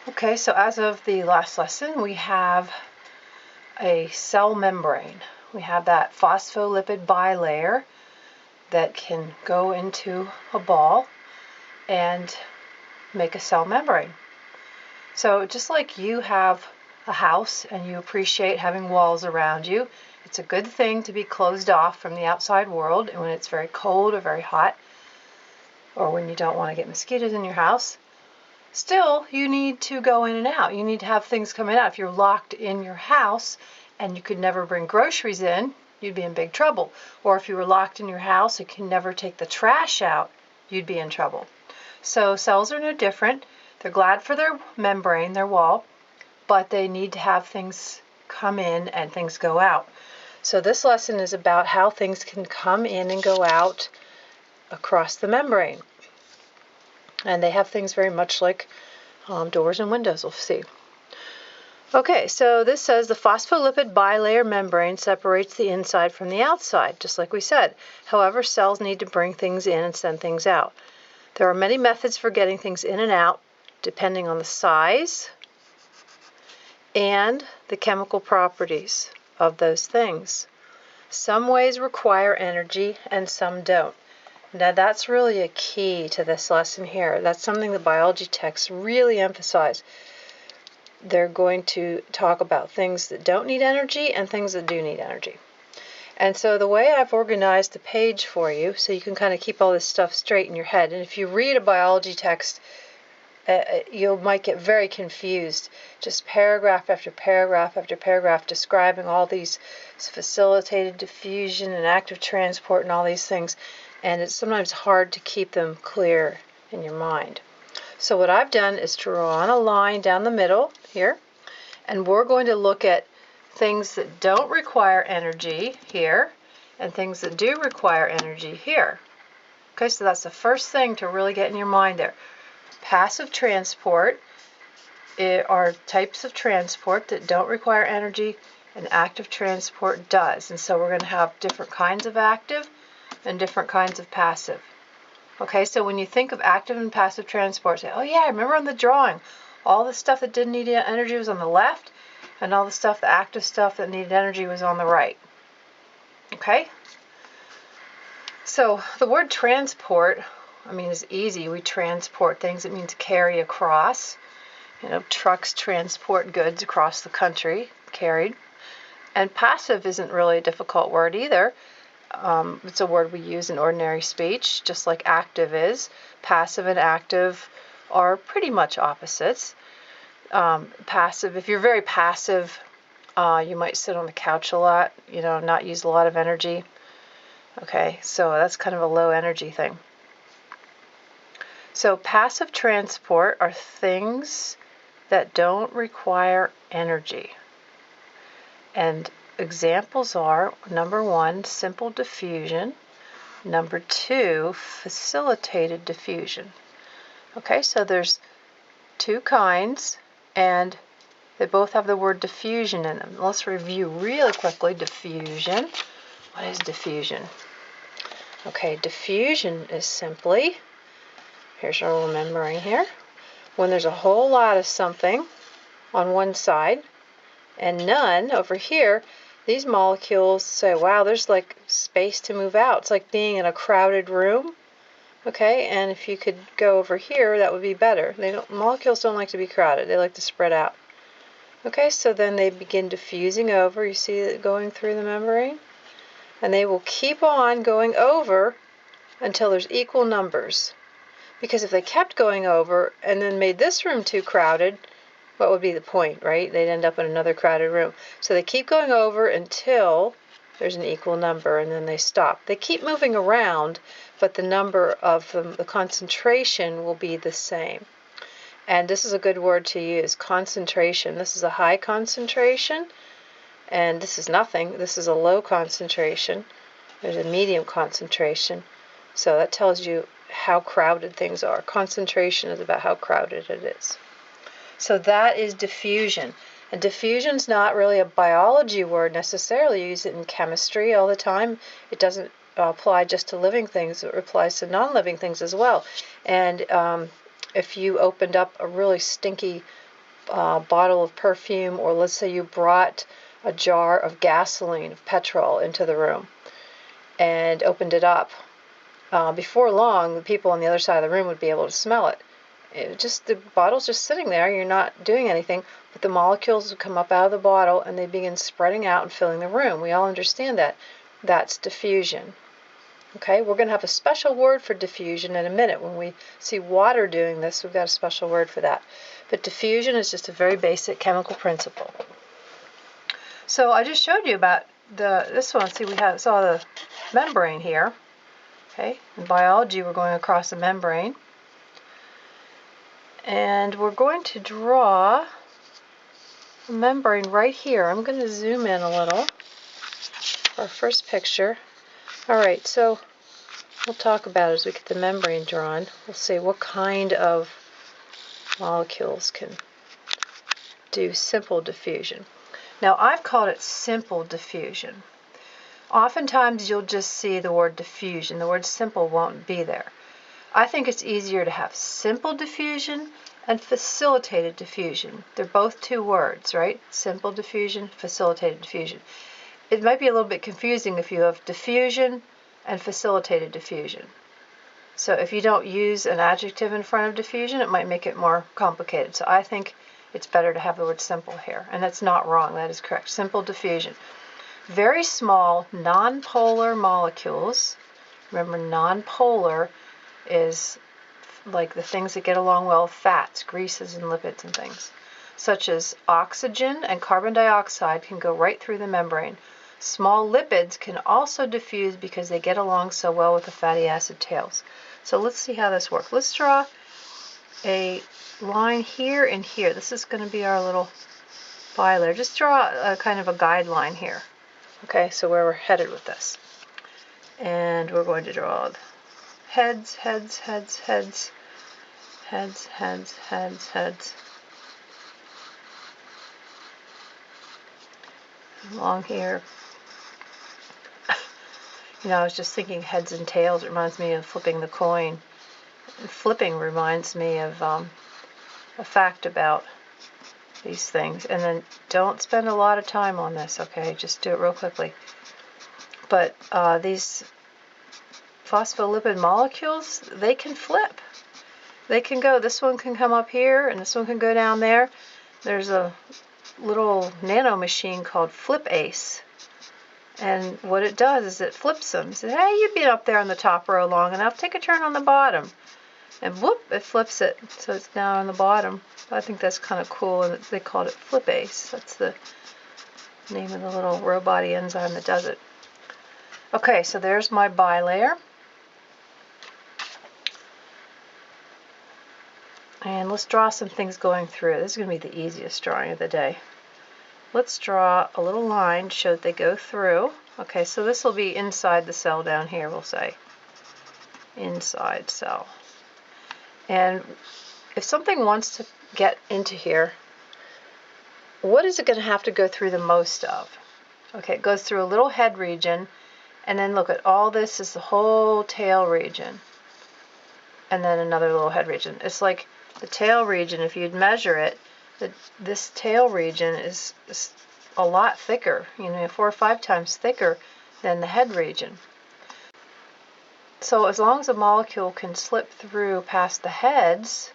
Okay, so as of the last lesson, we have a cell membrane. We have that phospholipid bilayer that can go into a ball and make a cell membrane. So just like you have a house and you appreciate having walls around you, it's a good thing to be closed off from the outside world and when it's very cold or very hot, or when you don't want to get mosquitoes in your house. Still, you need to go in and out. You need to have things come in and out. If you're locked in your house and you could never bring groceries in, you'd be in big trouble. Or if you were locked in your house and can never take the trash out, you'd be in trouble. So cells are no different. They're glad for their membrane, their wall, but they need to have things come in and things go out. So this lesson is about how things can come in and go out across the membrane. And they have things very much like doors and windows, we'll see. Okay, so this says the phospholipid bilayer membrane separates the inside from the outside, just like we said. However, cells need to bring things in and send things out. There are many methods for getting things in and out, depending on the size and the chemical properties of those things. Some ways require energy and some don't. Now that's really a key to this lesson here. That's something the biology texts really emphasize. They're going to talk about things that don't need energy and things that do need energy. And so the way I've organized the page for you, so you can kind of keep all this stuff straight in your head, and if you read a biology text, you might get very confused. Just paragraph after paragraph after paragraph describing all these facilitated diffusion and active transport and all these things. And it's sometimes hard to keep them clear in your mind. So what I've done is drawn a line down the middle here, and we're going to look at things that don't require energy here and things that do require energy here. Okay, so that's the first thing to really get in your mind there. Passive transport are types of transport that don't require energy, and active transport does. And so we're going to have different kinds of active and different kinds of passive. Okay, so when you think of active and passive transport, say, oh yeah, I remember on the drawing, all the stuff that didn't need energy was on the left, and all the stuff, the active stuff that needed energy was on the right. Okay? So the word transport, is easy. We transport things. It means carry across. Trucks transport goods across the country, carried. And passive isn't really a difficult word either. It's a word we use in ordinary speech, just like active is. Passive and active are pretty much opposites. Passive, if you're very passive, you might sit on the couch a lot, not use a lot of energy. Okay, so that's kind of a low energy thing. So passive transport are things that don't require energy. And examples are, number 1, simple diffusion. Number 2, facilitated diffusion. Okay, so there's 2 kinds, and they both have the word diffusion in them. Let's review really quickly diffusion. What is diffusion? Okay, diffusion is simply, here's our little membrane here, when there's a whole lot of something on one side and none over here, these molecules say, wow, there's like space to move out. It's like being in a crowded room. Okay, and if you could go over here, that would be better. Molecules don't like to be crowded. They like to spread out. Okay, so then they begin diffusing over. You see it going through the membrane? And they will keep on going over until there's equal numbers. Because if they kept going over and then made this room too crowded, what would be the point, right? They'd end up in another crowded room. So they keep going over until there's an equal number, and then they stop. They keep moving around, but the number of the concentration will be the same. And this is a good word to use, concentration. This is a high concentration, and this is nothing. This is a low concentration. There's a medium concentration. So that tells you how crowded things are. Concentration is about how crowded it is. So that is diffusion. And diffusion's not really a biology word necessarily. You use it in chemistry all the time. It doesn't apply just to living things. It applies to non-living things as well. And if you opened up a really stinky bottle of perfume, or let's say you brought a jar of gasoline, of petrol, into the room and opened it up. Before long, the people on the other side of the room would be able to smell it. The bottle's just sitting there, you're not doing anything, but the molecules would come up out of the bottle and they begin spreading out and filling the room. We all understand that. That's diffusion. Okay, we're going to have a special word for diffusion in a minute. When we see water doing this, we've got a special word for that. But diffusion is just a very basic chemical principle. So I just showed you about this one. See, saw the membrane here. Okay, in biology, we're going across a membrane. And we're going to draw a membrane right here. I'm going to zoom in a little. Our first picture. All right, so we'll talk about it as we get the membrane drawn. We'll see what kind of molecules can do simple diffusion. Now, I've called it simple diffusion. Oftentimes, you'll just see the word diffusion. The word simple won't be there. I think it's easier to have simple diffusion and facilitated diffusion. They're both two words, right? Simple diffusion, facilitated diffusion. It might be a little bit confusing if you have diffusion and facilitated diffusion. So if you don't use an adjective in front of diffusion, it might make it more complicated. So I think it's better to have the word simple here. And that's not wrong. That is correct. Simple diffusion. Very small nonpolar molecules. Remember, nonpolar is like the things that get along well with fats, greases, and lipids and things, such as oxygen and carbon dioxide can go right through the membrane. Small lipids can also diffuse because they get along so well with the fatty acid tails. So let's see how this works. Let's draw a line here and here. This is going to be our little bilayer. Just draw a kind of a guideline here. Okay, so where we're headed with this. And we're going to draw heads, heads, heads, heads, heads, heads, heads, heads. Along here. I was just thinking heads and tails. It reminds me of flipping the coin. And flipping reminds me of a fact about these things. And then don't spend a lot of time on this, okay? Just do it real quickly. But these phospholipid molecules, they can flip. They can go, this one can come up here and this one can go down there. There's a little nano machine called FlipAce. And what it does is it flips them. It says, hey, you've been up there on the top row long enough. Take a turn on the bottom. And whoop, it flips it. So it's now on the bottom. I think that's kind of cool. And they called it FlipAce. That's the name of the little robot enzyme that does it. Okay, so there's my bilayer. And let's draw some things going through. This is going to be the easiest drawing of the day. Let's draw a little line to show that they go through. Okay, so this will be inside the cell down here, we'll say. Inside cell. And if something wants to get into here, what is it going to have to go through the most of? Okay, it goes through a little head region, and then look at all this is the whole tail region. And then another little head region. It's like the tail region, if you'd measure it, this tail region is a lot thicker, 4 or 5 times thicker than the head region. So as long as a molecule can slip through past the heads,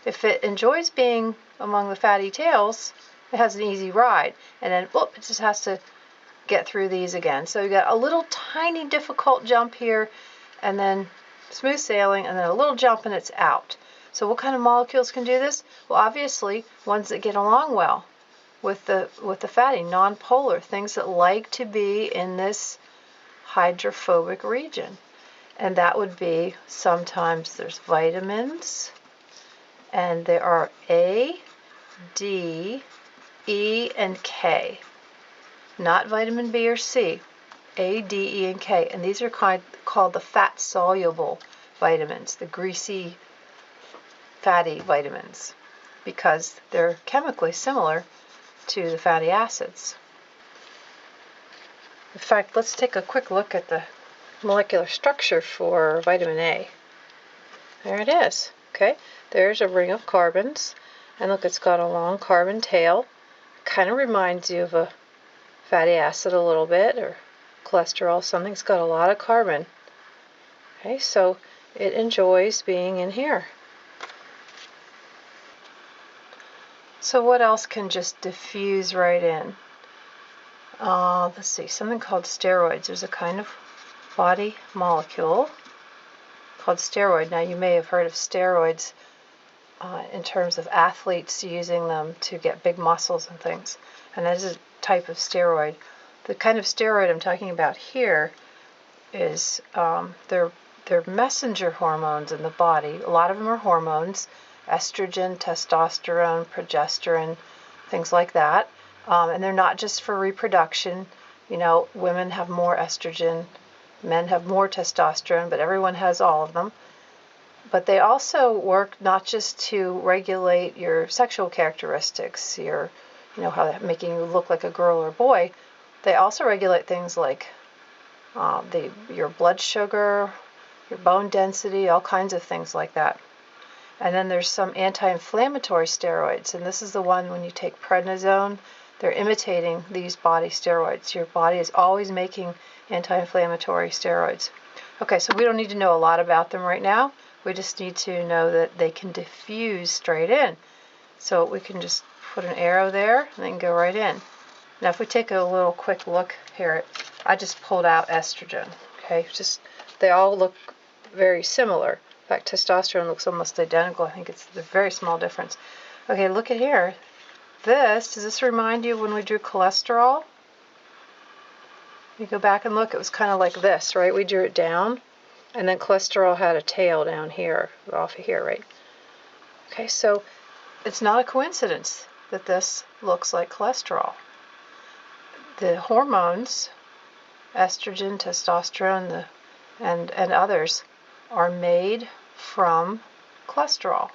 if it enjoys being among the fatty tails, it has an easy ride. And then, whoop, it just has to get through these again. So you got a little tiny difficult jump here, and then smooth sailing, and then a little jump and it's out. So what kind of molecules can do this? Well, obviously, ones that get along well with the fatty, non-polar, things that like to be in this hydrophobic region. And that would be, sometimes there's vitamins, and there are A, D, E, and K. Not vitamin B or C. A, D, E, and K. And these are called the fat-soluble vitamins, the greasy, fatty vitamins, because they're chemically similar to the fatty acids. In fact, let's take a quick look at the molecular structure for vitamin A. There it is. Okay, there's a ring of carbons. And look, it's got a long carbon tail. Kind of reminds you of a fatty acid a little bit, or cholesterol, something. It's got a lot of carbon. Okay, so it enjoys being in here. So what else can just diffuse right in? Let's see, something called steroids. There's a kind of body molecule called steroid. Now you may have heard of steroids in terms of athletes using them to get big muscles and things. And that is a type of steroid. The kind of steroid I'm talking about here is they're messenger hormones in the body. A lot of them are hormones, estrogen, testosterone, progesterone, things like that. And they're not just for reproduction. You know, women have more estrogen, men have more testosterone, but everyone has all of them. But they also work not just to regulate your sexual characteristics, you know, how they're making you look like a girl or boy. They also regulate things like your blood sugar, your bone density, all kinds of things like that. And then there's some anti-inflammatory steroids, and this is the one when you take prednisone, they're imitating these body steroids. Your body is always making anti-inflammatory steroids. Okay, so we don't need to know a lot about them right now. We just need to know that they can diffuse straight in. So we can just put an arrow there and they can go right in. Now if we take a little quick look here, I just pulled out estrogen. Okay, just they all look very similar. In fact, testosterone looks almost identical. I think it's a very small difference. Okay, look at here. Does this remind you when we drew cholesterol? You go back and look, it was kind of like this, right? We drew it down, and then cholesterol had a tail down here, off of here, right? Okay, so it's not a coincidence that this looks like cholesterol. The hormones, estrogen, testosterone, and others, are made from cholesterol.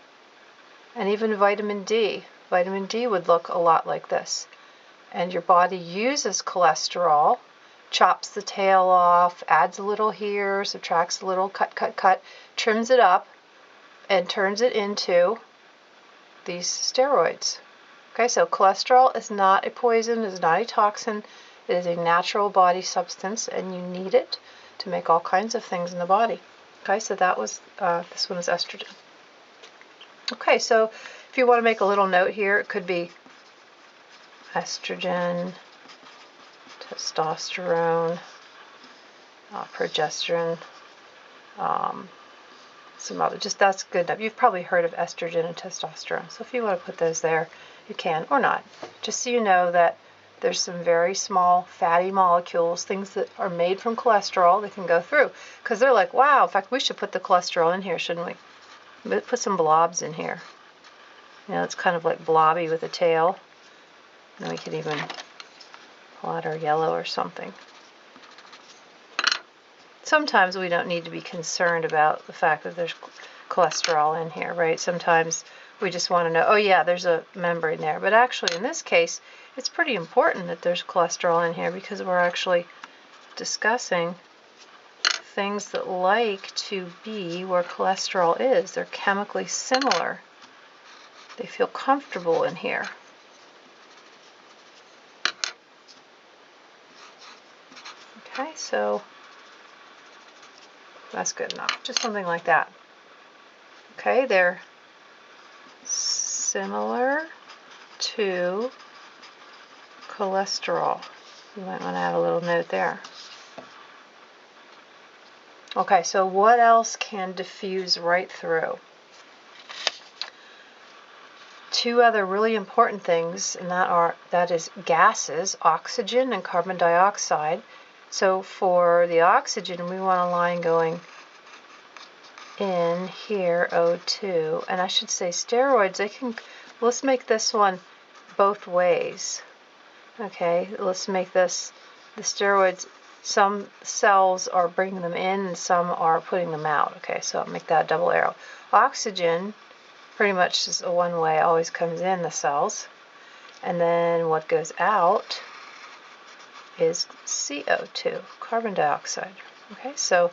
And even vitamin D. Vitamin D would look a lot like this. And your body uses cholesterol, chops the tail off, adds a little here, subtracts a little, cut, trims it up, and turns it into these steroids. Okay, so cholesterol is not a poison, is not a toxin. It is a natural body substance, and you need it to make all kinds of things in the body. Okay, so that was, this one is estrogen. Okay, so if you want to make a little note here, it could be estrogen, testosterone, progesterone, some other, just that's good enough. You've probably heard of estrogen and testosterone. So if you want to put those there, you can, or not. Just so you know that there's some very small fatty molecules, things that are made from cholesterol that can go through. Because they're like, wow, in fact, we should put the cholesterol in here, shouldn't we? Put some blobs in here. You know, it's kind of like blobby with a tail. And we could even pull out our yellow or something. Sometimes we don't need to be concerned about the fact that there's cholesterol in here, right? Sometimes we just want to know, oh yeah, there's a membrane there. But actually, in this case, it's pretty important that there's cholesterol in here because we're actually discussing things that like to be where cholesterol is. They're chemically similar. They feel comfortable in here. Okay, so that's good enough. Just something like that. Okay, they're similar to cholesterol. You might want to add a little note there. Okay, so what else can diffuse right through? Two other really important things, and that is gases, oxygen and carbon dioxide. So for the oxygen, we want a line going in here, O2. And I should say steroids, let's make this one both ways. Okay, let's make this, the steroids, some cells are bringing them in and some are putting them out. Okay, so I'll make that a double arrow. Oxygen pretty much is a one way, always comes in the cells. And then what goes out is CO2, carbon dioxide. Okay, so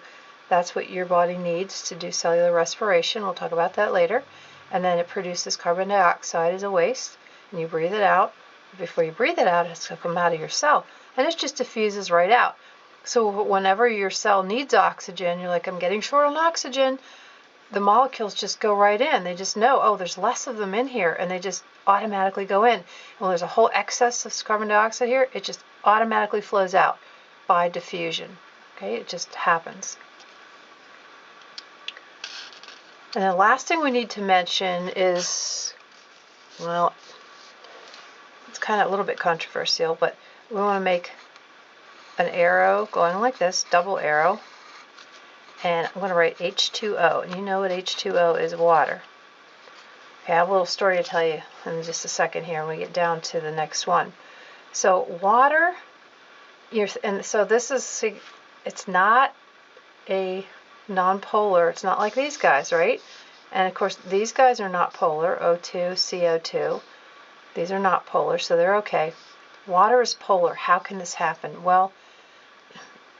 that's what your body needs to do cellular respiration. We'll talk about that later. and then it produces carbon dioxide as a waste, and you breathe it out. Before you breathe it out, it has to come out of your cell, and it just diffuses right out. So whenever your cell needs oxygen, you're like, I'm getting short on oxygen, the molecules just go right in. They just know, oh, there's less of them in here, and they just automatically go in. And when there's a whole excess of carbon dioxide here, it just automatically flows out by diffusion. Okay, it just happens. And the last thing we need to mention is, well, it's kind of a little bit controversial, but we want to make an arrow going like this, double arrow, and I'm going to write H2O, and you know what H2O is, water. Okay, I have a little story to tell you in just a second here when we get down to the next one. So water, and so this is, it's not a non-polar, it's not like these guys, right? And of course these guys are not polar, O2, CO2. These are not polar, so they're okay. Water is polar. How can this happen? Well,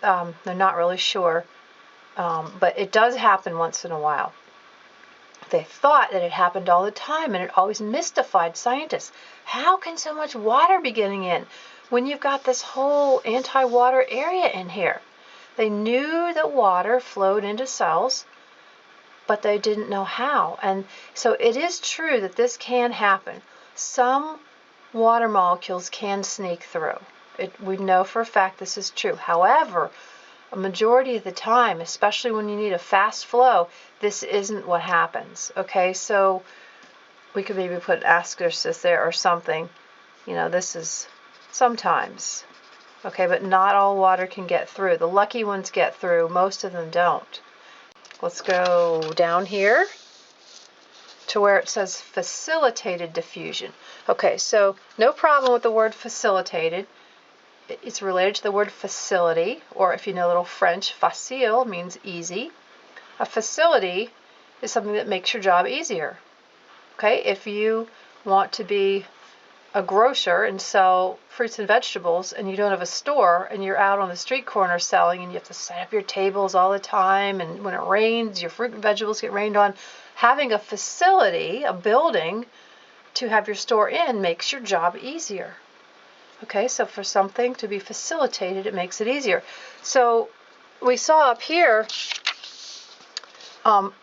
they're not really sure, but it does happen once in a while. They thought that it happened all the time, and it always mystified scientists. How can so much water be getting in when you've got this whole anti-water area in here? They knew that water flowed into cells, but they didn't know how. And so it is true that this can happen. Some water molecules can sneak through. We know for a fact this is true. However, a majority of the time, especially when you need a fast flow, this isn't what happens. Okay, so we could maybe put asterisk there or something. You know, this is sometimes. Okay, but not all water can get through. The lucky ones get through. Most of them don't. Let's go down here to where it says facilitated diffusion. Okay, so no problem with the word facilitated. It's related to the word facility, or if you know a little French, facile means easy. A facility is something that makes your job easier. Okay, if you want to be a grocer and sell fruits and vegetables, and you don't have a store, and you're out on the street corner selling, and you have to set up your tables all the time, and when it rains, your fruit and vegetables get rained on, having a facility, a building to have your store in makes your job easier. Okay, so for something to be facilitated, it makes it easier. So we saw up here,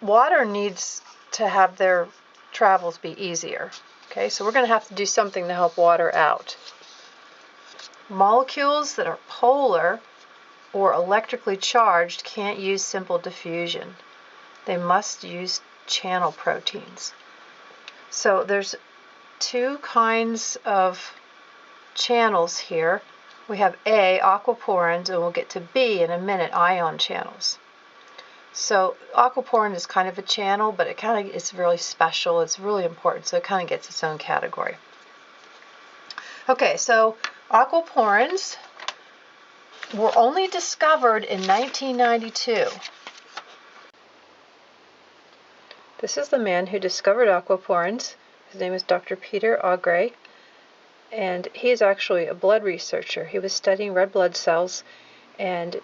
water needs to have their travels be easier. Okay, so we're going to have to do something to help water out. Molecules that are polar or electrically charged can't use simple diffusion. They must use channel proteins. So there's two kinds of channels here. We have A, aquaporins, and we'll get to B in a minute, ion channels. So aquaporin is kind of a channel, but it's really special. It's really important, so it kind of gets its own category. Okay, so aquaporins were only discovered in 1992. This is the man who discovered aquaporins. His name is Dr. Peter Augré, and he is actually a blood researcher. He was studying red blood cells and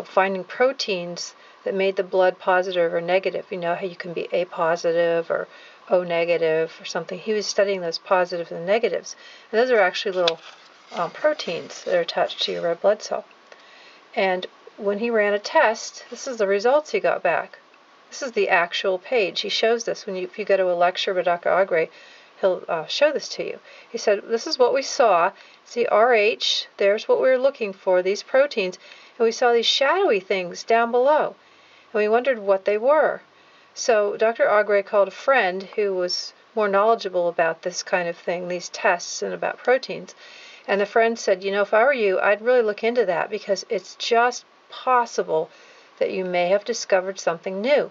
finding proteins that made the blood positive or negative. You know how you can be A positive or O negative or something. He was studying those positives and negatives. And those are actually little proteins that are attached to your red blood cell. And when he ran a test, this is the results he got back. This is the actual page. He shows this. If you go to a lecture by Dr. Augré, he'll show this to you. He said, this is what we saw. See, RH, there's what we were looking for, these proteins. And we saw these shadowy things down below. And we wondered what they were. So Dr. Augré called a friend who was more knowledgeable about this kind of thing, these tests and about proteins. And the friend said, you know, if I were you, I'd really look into that because it's just possible that you may have discovered something new.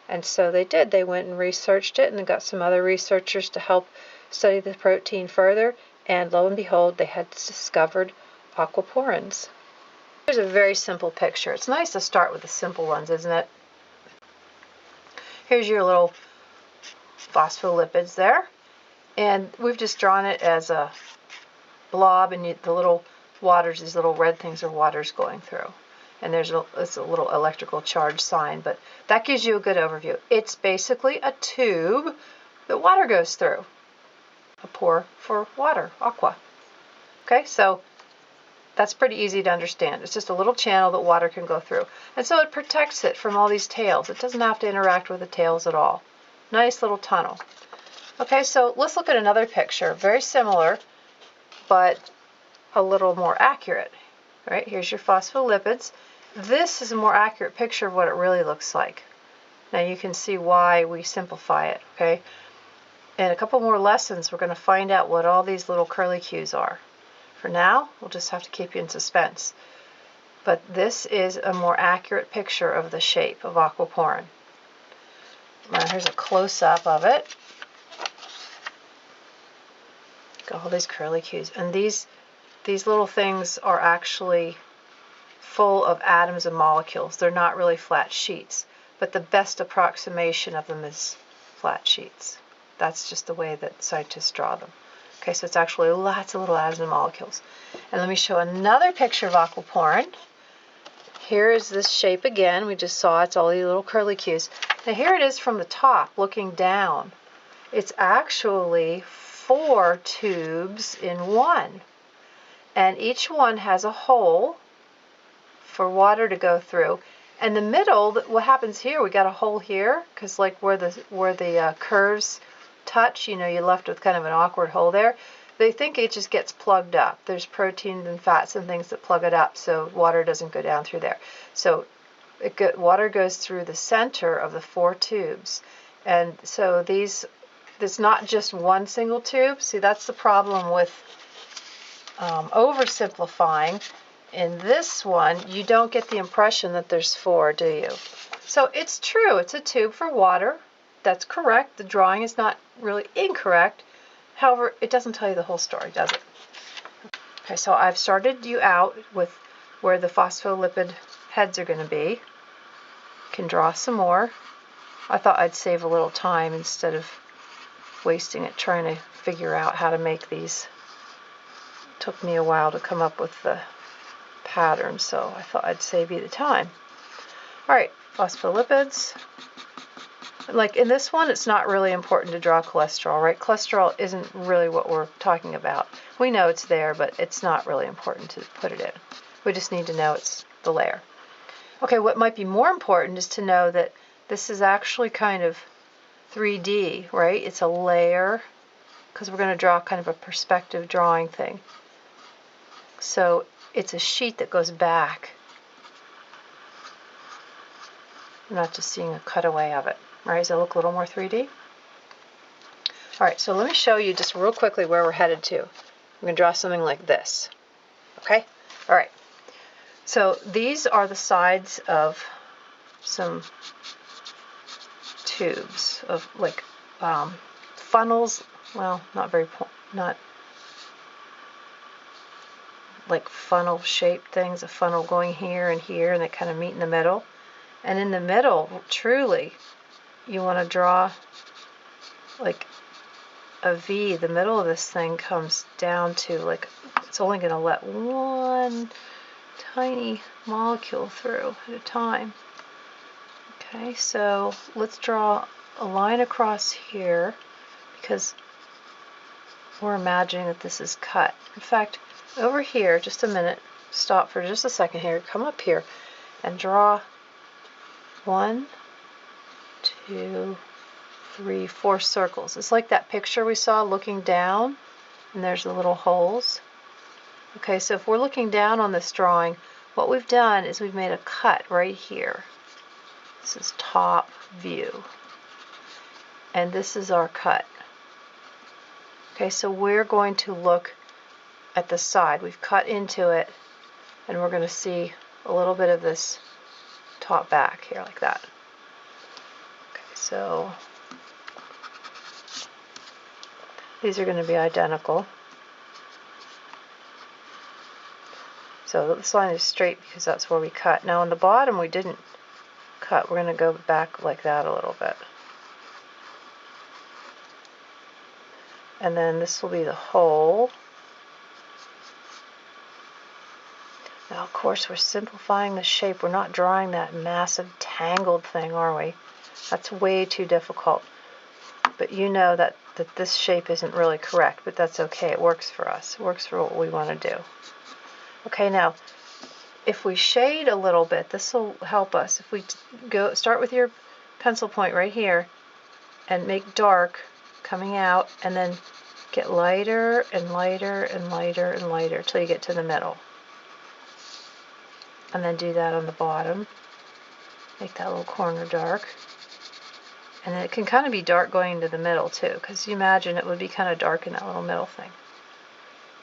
And so they did. They went and researched it and got some other researchers to help study the protein further. And lo and behold, they had discovered aquaporins. Here's a very simple picture. It's nice to start with the simple ones, isn't it? Here's your little phospholipids there. And we've just drawn it as a blob, and the little waters, these little red things are waters going through. and it's a little electrical charge sign, but that gives you a good overview. It's basically a tube that water goes through, a pore for water, aqua. Okay, so that's pretty easy to understand. It's just a little channel that water can go through. And so it protects it from all these tails. It doesn't have to interact with the tails at all. Nice little tunnel. Okay, so let's look at another picture. Very similar, but a little more accurate. Right, here's your phospholipids. This is a more accurate picture of what it really looks like. Now you can see why we simplify it, okay? In a couple more lessons, we're going to find out what all these little curlicues are. For now, we'll just have to keep you in suspense. But this is a more accurate picture of the shape of aquaporin. Now here's a close-up of it. Got all these curlicues. And these little things are actually full of atoms and molecules. They're not really flat sheets, but the best approximation of them is flat sheets. That's just the way that scientists draw them. Okay, so it's actually lots of little atoms and molecules. And let me show another picture of aquaporin. Here is this shape again. We just saw it's all these little curlicues. Now here it is from the top looking down. It's actually 4 tubes in one. And each one has a hole for water to go through. And the middle, what happens here, we got a hole here, because like where the curves touch, you know, you're left with kind of an awkward hole there. They think it just gets plugged up. There's proteins and fats and things that plug it up so water doesn't go down through there. So water goes through the center of the 4 tubes. And so there's not just one single tube. See, that's the problem with oversimplifying. In this one, you don't get the impression that there's 4, do you? So it's true, it's a tube for water. That's correct. The drawing is not really incorrect. However, it doesn't tell you the whole story, does it? Okay, so I've started you out with where the phospholipid heads are going to be. You can draw some more. I thought I'd save a little time instead of wasting it trying to figure out how to make these. It took me a while to come up with the pattern, so I thought I'd save you the time. All right, phospholipids. Like in this one, it's not really important to draw cholesterol, right? Cholesterol isn't really what we're talking about. We know it's there, but it's not really important to put it in. We just need to know it's the layer. Okay, what might be more important is to know that this is actually kind of 3D, right? It's a layer, because we're going to draw kind of a perspective drawing thing. So it's a sheet that goes back. We're not just seeing a cutaway of it. Right, does it look a little more 3D? All right, so let me show you just real quickly where we're headed to. I'm going to draw something like this. Okay? All right. So these are the sides of some tubes of like funnels. Well, not like funnel shaped things. A funnel going here, and they kind of meet in the middle. And in the middle, truly, you want to draw like a V. The middle of this thing comes down to like, it's only going to let one tiny molecule through at a time. Okay, so let's draw a line across here because we're imagining that this is cut. In fact, over here, just a minute, stop for just a second here, come up here and draw 1, 2, 3, 4 circles. It's like that picture we saw looking down, and there's the little holes. Okay, so if we're looking down on this drawing, what we've done is we've made a cut right here. This is top view. And this is our cut. Okay, so we're going to look at the side. We've cut into it, and we're going to see a little bit of this top back here like that. Okay, so these are going to be identical. So this line is straight because that's where we cut. Now on the bottom we didn't cut. We're going to go back like that a little bit. And then this will be the hole. Now, of course, we're simplifying the shape. We're not drawing that massive tangled thing, are we? That's way too difficult. But you know that this shape isn't really correct, but that's okay. It works for us. It works for what we want to do. Okay, now, if we shade a little bit, this will help us. If we start with your pencil point right here and make dark coming out, and then get lighter and lighter and lighter and lighter till you get to the middle. And then do that on the bottom. Make that little corner dark. And it can kind of be dark going into the middle too, because you imagine it would be kind of dark in that little middle thing.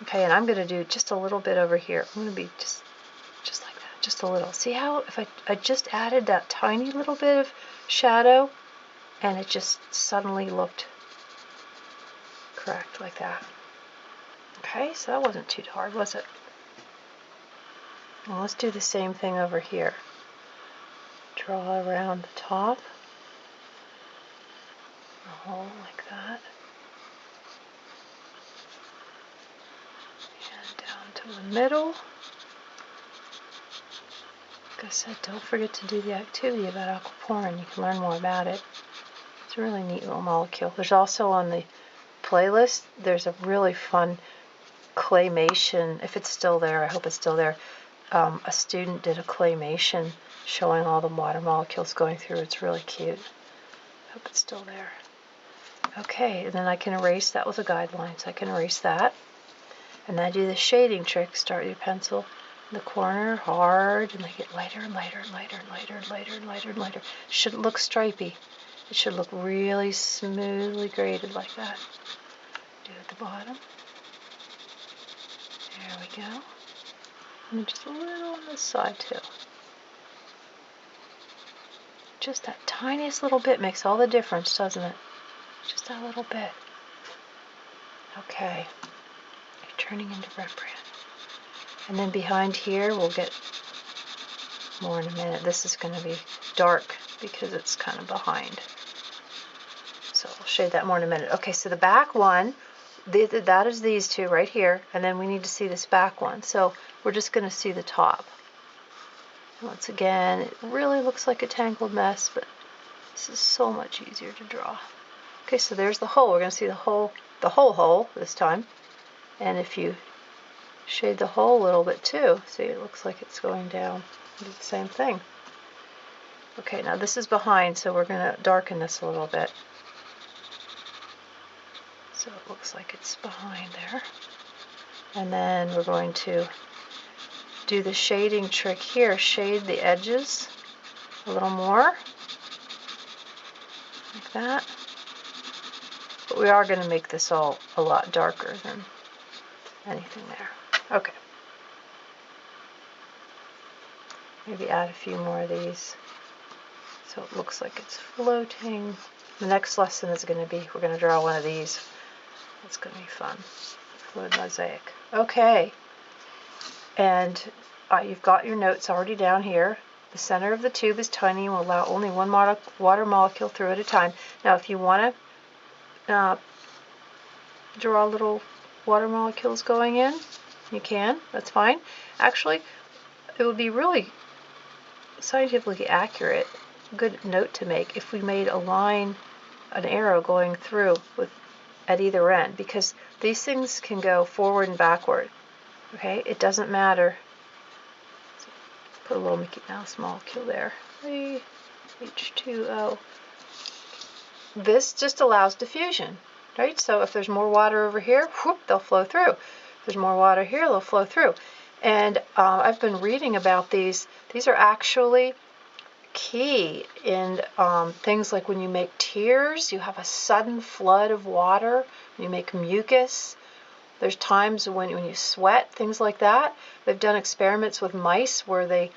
Okay, and I'm going to do just a little bit over here. I'm going to be just like that, just a little. See how if I just added that tiny little bit of shadow, and it just suddenly looked correct like that. Okay, so that wasn't too hard, was it? Well, let's do the same thing over here. Draw around the top, a hole like that, and down to the middle. Like I said, don't forget to do the activity about aquaporin. You can learn more about it. It's a really neat little molecule. There's also on the playlist, there's a really fun claymation, if it's still there, I hope it's still there. A student did a claymation showing all the water molecules going through. It's really cute. I hope it's still there. Okay, and then I can erase, that was a guideline, so I can erase that. And then I do the shading trick. Start your pencil in the corner hard and make it lighter and lighter and lighter and lighter and lighter and lighter and lighter. It shouldn't look stripy. It should look really smoothly graded like that. Do it at the bottom. There we go. And just a little on this side too. Just that tiniest little bit makes all the difference, doesn't it? Just that little bit. Okay. You're turning into Rembrandt. And then behind here, we'll get more in a minute. This is going to be dark because it's kind of behind. So I'll shade that more in a minute. Okay, so the back one, that is these two right here, and then we need to see this back one. So we're just going to see the top. And once again, it really looks like a tangled mess, but this is so much easier to draw. Okay, so there's the hole. We're going to see the whole hole this time. And if you shade the hole a little bit too, see, it looks like it's going down. Do the same thing. Okay, now this is behind, so we're going to darken this a little bit. So it looks like it's behind there. And then we're going to do the shading trick here. Shade the edges a little more, like that. But we are going to make this all a lot darker than anything there. Okay. Maybe add a few more of these so it looks like it's floating. The next lesson is going to be, we're going to draw one of these. It's going to be fun. Fluid mosaic. Okay. And you've got your notes already down here. The center of the tube is tiny and will allow only one water molecule through at a time. Now, if you want to draw little water molecules going in, you can. That's fine. Actually, it would be really scientifically accurate, good note to make, if we made a line, an arrow going through at either end, because these things can go forward and backward. Okay, it doesn't matter. So put a little Mickey Mouse molecule there. H2O. This just allows diffusion, right? So if there's more water over here, whoop, they'll flow through. If there's more water here, they'll flow through. And I've been reading about these. These are actually key in things like when you make tears, you have a sudden flood of water. When you make mucus, there's times when you sweat, things like that. They've done experiments with mice where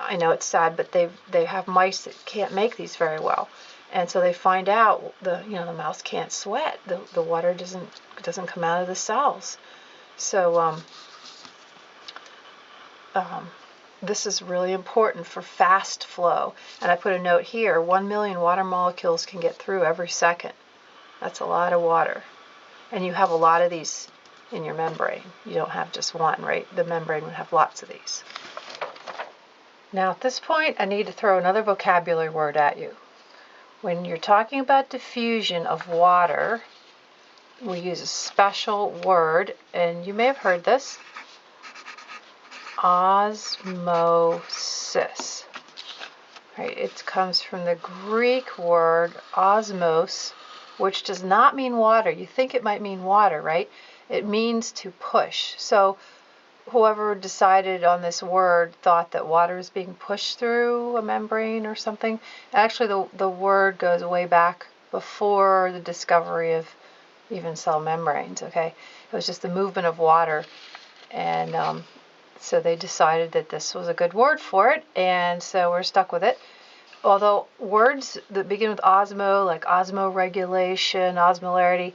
I know it's sad, but they have mice that can't make these very well. And so they find out the mouse can't sweat. The water doesn't come out of the cells. So this is really important for fast flow. And I put a note here, 1 million water molecules can get through every second. That's a lot of water. And you have a lot of these in your membrane. You don't have just one, right? The membrane would have lots of these. Now at this point, I need to throw another vocabulary word at you. When you're talking about diffusion of water, we use a special word, and you may have heard this, osmosis. Right? It comes from the Greek word osmos, which does not mean water. You think it might mean water, right? It means to push. So whoever decided on this word thought that water is being pushed through a membrane or something. Actually, the word goes way back before the discovery of even cell membranes, okay? It was just the movement of water, and so they decided that this was a good word for it, and so we're stuck with it. Although words that begin with osmo, like osmoregulation, osmolarity,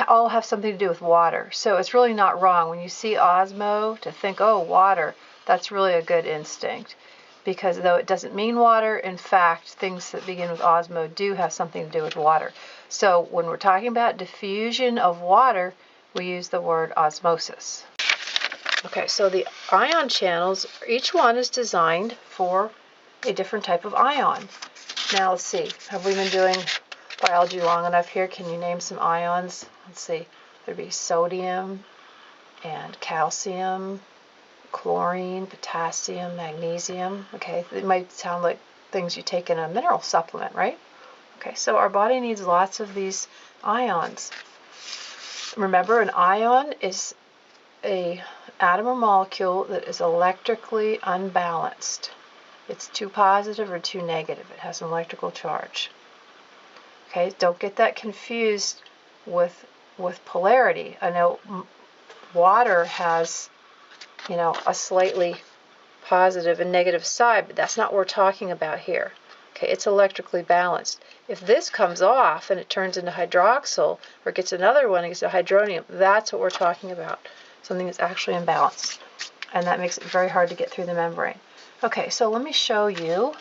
all have something to do with water. So it's really not wrong when you see osmo to think, oh, water. That's really a good instinct. Because though it doesn't mean water, in fact, things that begin with osmo do have something to do with water. So when we're talking about diffusion of water, we use the word osmosis. Okay, so the ion channels, each one is designed for a different type of ion. Now let's see, have we been doing biology long enough here? Can you name some ions? Let's see, there'd be sodium and calcium, chlorine, potassium, magnesium. Okay, it might sound like things you take in a mineral supplement, right? Okay, so our body needs lots of these ions. Remember, an ion is an atom or molecule that is electrically unbalanced. It's too positive or too negative. It has an electrical charge. Okay, don't get that confused with polarity. I know water has, a slightly positive and negative side, but that's not what we're talking about here. Okay, it's electrically balanced. If this comes off and it turns into hydroxyl, or gets another one and gets a hydronium, that's what we're talking about. Something that's actually imbalanced. And that makes it very hard to get through the membrane. Okay, so let me show you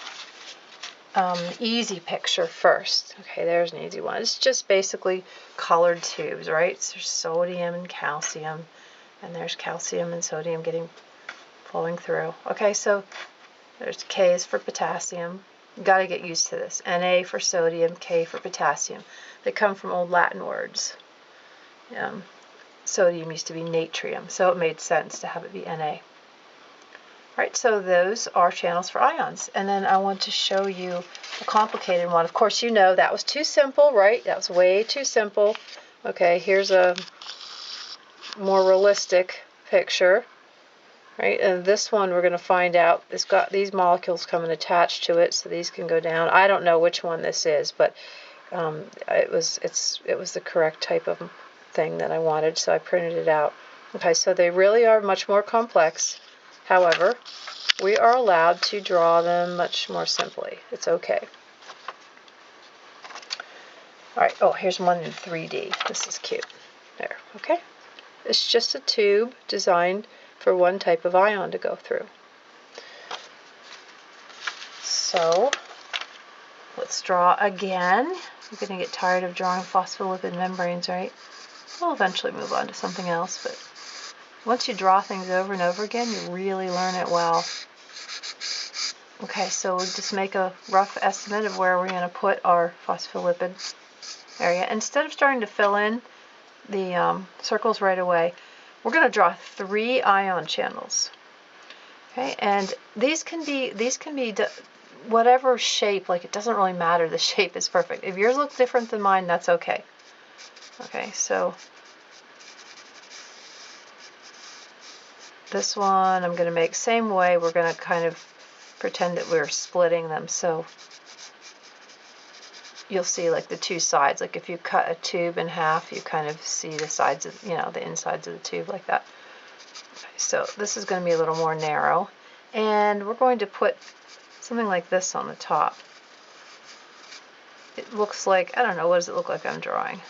an easy picture first. Okay, there's an easy one. It's just basically colored tubes, right? So there's sodium and calcium, and there's calcium and sodium flowing through. Okay, so there's K is for potassium. You got to get used to this. Na for sodium, K for potassium. They come from old Latin words. Sodium used to be natrium, so it made sense to have it be Na. Right, so those are channels for ions. And then I want to show you a complicated one. Of course, you know that was too simple, right? That was way too simple. Okay, here's a more realistic picture. Right, and this one we're going to find out. It's got these molecules coming attached to it, so these can go down. I don't know which one this is, but it was the correct type of thing that I wanted, so I printed it out. Okay, so they really are much more complex. However, we are allowed to draw them much more simply. It's okay. All right, oh, here's one in 3D. This is cute. There, okay. It's just a tube designed for one type of ion to go through. So, let's draw again. You're going to get tired of drawing phospholipid membranes, right? We'll eventually move on to something else, but once you draw things over and over again, you really learn it well. Okay, so we'll just make a rough estimate of where we're going to put our phospholipid area. Instead of starting to fill in the circles right away, we're going to draw 3 ion channels. Okay, and these can be whatever shape. Like, it doesn't really matter. The shape is perfect. If yours looks different than mine, that's okay. Okay, so this one I'm going to make same way. We're going to kind of pretend that we're splitting them. So you'll see like the two sides. Like if you cut a tube in half, you kind of see the sides of, the insides of the tube like that. Okay, so this is going to be a little more narrow. And we're going to put something like this on the top. It looks like, I don't know, what does it look like I'm drawing?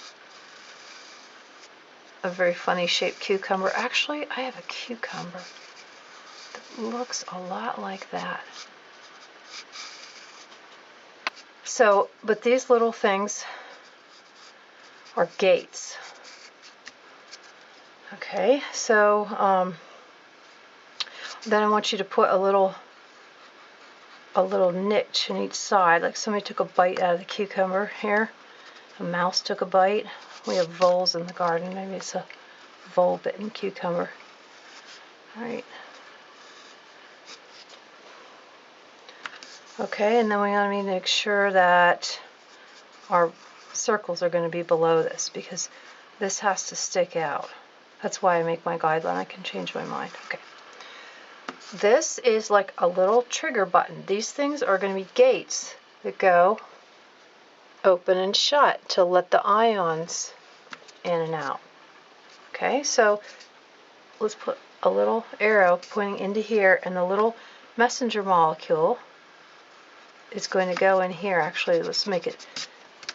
A very funny shaped cucumber. Actually, I have a cucumber that looks a lot like that. So, but these little things are gates. Okay, so then I want you to put a little a little niche in each side, like somebody took a bite out of the cucumber here. A mouse took a bite. We have voles in the garden. Maybe it's a vole-bitten cucumber. All right. Okay, and then we want to make sure that our circles are going to be below this because this has to stick out. That's why I make my guideline. I can change my mind. Okay. This is like a little trigger button. These things are going to be gates that go open and shut to let the ions in and out. Okay, so let's put a little arrow pointing into here, and the little messenger molecule is going to go in here. Actually, let's make it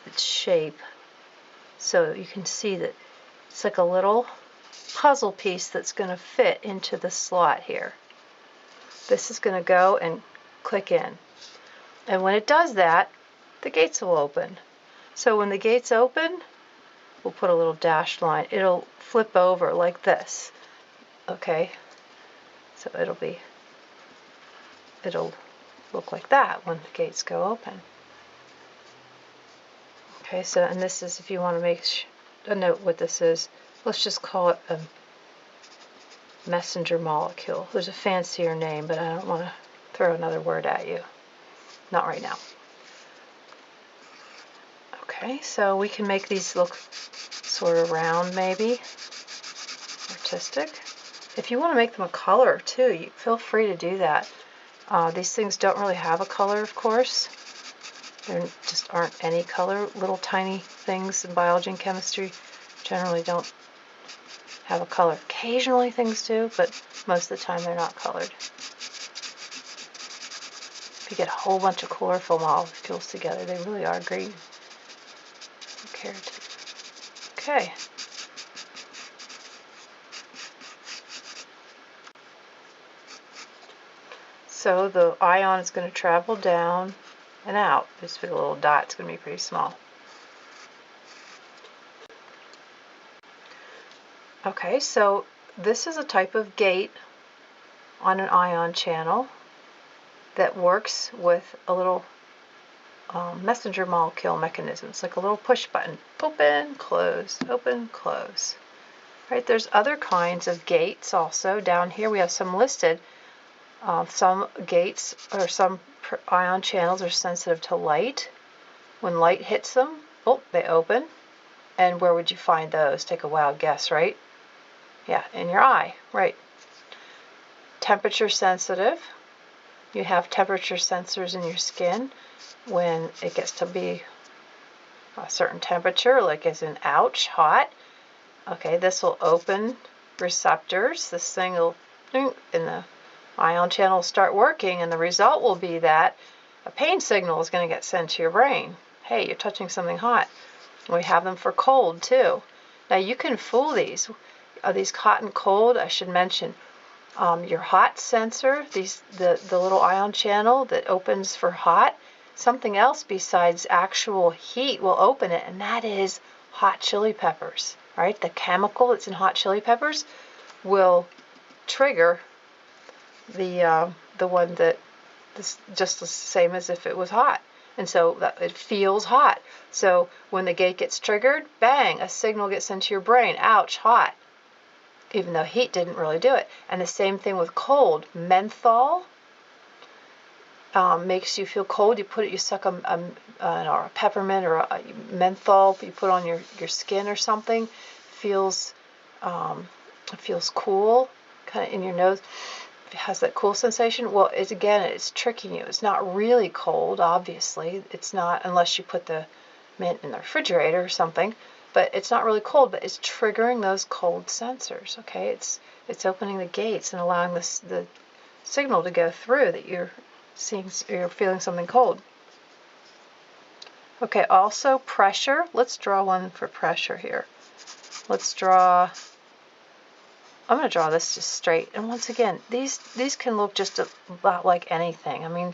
its shape so you can see that it's like a little puzzle piece that's going to fit into the slot here. This is going to go and click in. And when it does that, the gates will open. So when the gates open, we'll put a little dashed line. It'll flip over like this. Okay? So it'll look like that when the gates go open. Okay, so, and this is, if you want to make a note what this is, let's just call it a messenger molecule. There's a fancier name, but I don't want to throw another word at you. Not right now. Okay, so we can make these look sort of round, maybe. Artistic. If you want to make them a color too, you feel free to do that. These things don't really have a color, of course. There just aren't any color. Little tiny things in biology and chemistry generally don't have a color. Occasionally things do, but most of the time they're not colored. If you get a whole bunch of chlorophyll molecules together, they really are green. Okay. So the ion is going to travel down and out. This big little dot is going to be pretty small. Okay, so this is a type of gate on an ion channel that works with a little messenger molecule mechanism. It's like a little push button. Open, close, open, close. Right, there's other kinds of gates also. Down here we have some listed. Some gates or some ion channels are sensitive to light. When light hits them, oh, they open. And where would you find those? Take a wild guess, right? Yeah, in your eye, right. Temperature sensitive. You have temperature sensors in your skin. When it gets to be a certain temperature, like as in ouch, hot, okay, this will open receptors. This thing will, and the ion channel will start working, and the result will be that a pain signal is going to get sent to your brain. Hey, you're touching something hot. We have them for cold too. Now you can fool these. Are these hot and cold? I should mention your hot sensor, the little ion channel that opens for hot. Something else besides actual heat will open it, and that is hot chili peppers. Right? The chemical that's in hot chili peppers will trigger the one that is just the same as if it was hot. And so it feels hot. So when the gate gets triggered, bang, a signal gets sent to your brain. Ouch, hot. Even though heat didn't really do it. And the same thing with cold. Menthol makes you feel cold. You suck a peppermint or a menthol, you put on your skin or something. It feels cool, kind of in your nose. It has that cool sensation. Well, it's tricking you. It's not really cold, obviously. It's not unless you put the mint in the refrigerator or something. But it's not really cold, but it's triggering those cold sensors. Okay, it's opening the gates and allowing the signal to go through that you're feeling something cold. Okay, also pressure. Let's draw one for pressure here. I'm going to draw this just straight. And once again, these can look just about like anything. I mean,